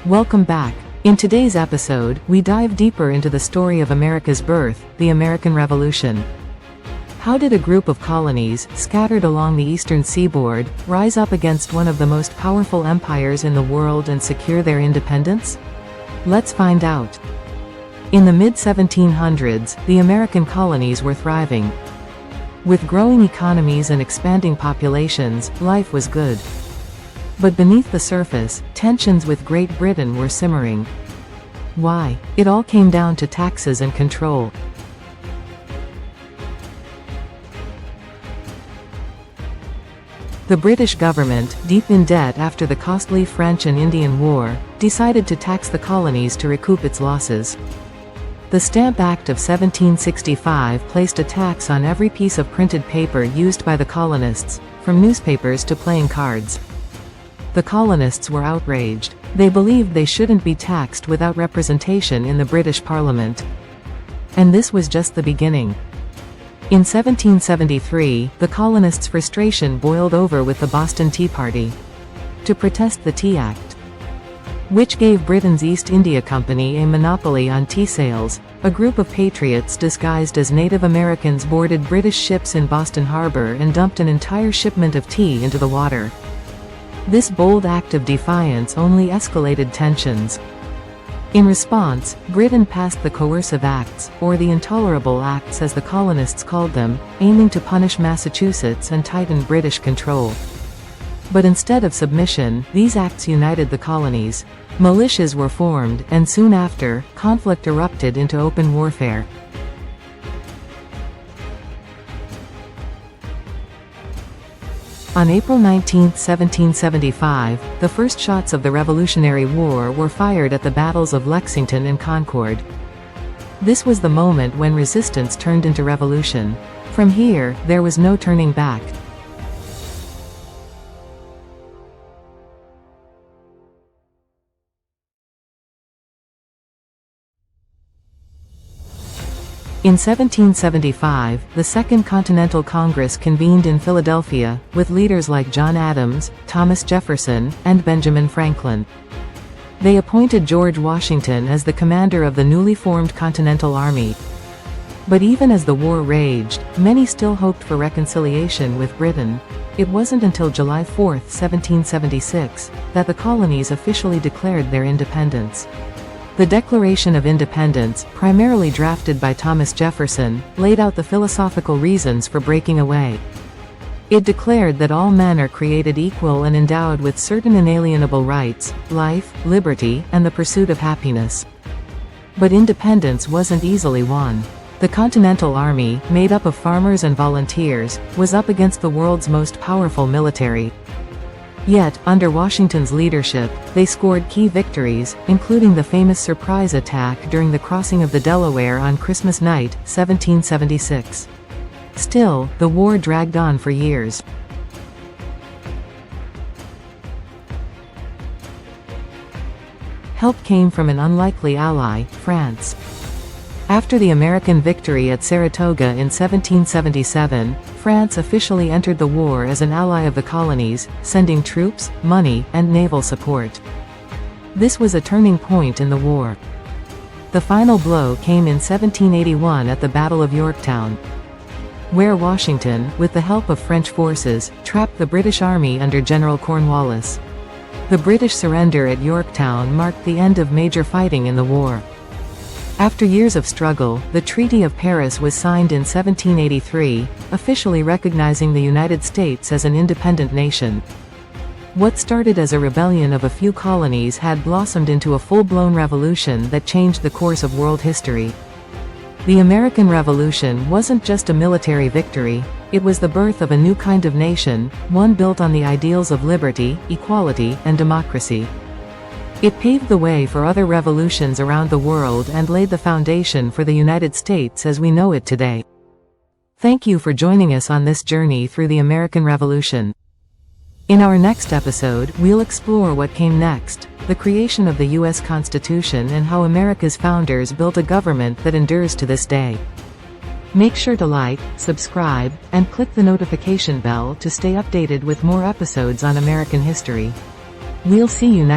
Welcome back. In today's episode, we dive deeper into the story of America's birth, the American Revolution. How did a group of colonies, scattered along the eastern seaboard, rise up against one of the most powerful empires in the world and secure their independence? Let's find out. In the mid-1700s, the American colonies were thriving. With growing economies and expanding populations, life was good. But beneath the surface, tensions with Great Britain were simmering. Why? It all came down to taxes and control. The British government, deep in debt after the costly French and Indian War, decided to tax the colonies to recoup its losses. The Stamp Act of 1765 placed a tax on every piece of printed paper used by the colonists, from newspapers to playing cards. The colonists were outraged. They believed they shouldn't be taxed without representation in the British Parliament. And this was just the beginning. In 1773, the colonists' frustration boiled over with the Boston Tea Party to protest the Tea Act, which gave Britain's East India Company a monopoly on tea sales. A group of patriots disguised as Native Americans boarded British ships in Boston Harbor and dumped an entire shipment of tea into the water. This bold act of defiance only escalated tensions. In response, Britain passed the Coercive Acts, or the Intolerable Acts as the colonists called them, aiming to punish Massachusetts and tighten British control. But instead of submission, these acts united the colonies. Militias were formed, and soon after, conflict erupted into open warfare. On April 19, 1775, the first shots of the Revolutionary War were fired at the battles of Lexington and Concord. This was the moment when resistance turned into revolution. From here, there was no turning back. In 1775, the Second Continental Congress convened in Philadelphia, with leaders like John Adams, Thomas Jefferson, and Benjamin Franklin. They appointed George Washington as the commander of the newly formed Continental Army. But even as the war raged, many still hoped for reconciliation with Britain. It wasn't until July 4, 1776, that the colonies officially declared their independence. The Declaration of Independence, primarily drafted by Thomas Jefferson, laid out the philosophical reasons for breaking away. It declared that all men are created equal and endowed with certain inalienable rights: life, liberty, and the pursuit of happiness. But independence wasn't easily won. The Continental Army, made up of farmers and volunteers, was up against the world's most powerful military. Yet, under Washington's leadership, they scored key victories, including the famous surprise attack during the crossing of the Delaware on Christmas night, 1776. Still, the war dragged on for years. Help came from an unlikely ally, France. After the American victory at Saratoga in 1777, France officially entered the war as an ally of the colonies, sending troops, money, and naval support. This was a turning point in the war. The final blow came in 1781 at the Battle of Yorktown, where Washington, with the help of French forces, trapped the British Army under General Cornwallis. The British surrender at Yorktown marked the end of major fighting in the war. After years of struggle, the Treaty of Paris was signed in 1783, officially recognizing the United States as an independent nation. What started as a rebellion of a few colonies had blossomed into a full-blown revolution that changed the course of world history. The American Revolution wasn't just a military victory, it was the birth of a new kind of nation, one built on the ideals of liberty, equality, and democracy. It paved the way for other revolutions around the world and laid the foundation for the United States as we know it today. Thank you for joining us on this journey through the American Revolution. In our next episode, we'll explore what came next, the creation of the U.S. Constitution and how America's founders built a government that endures to this day. Make sure to like, subscribe, and click the notification bell to stay updated with more episodes on American history. We'll see you next time.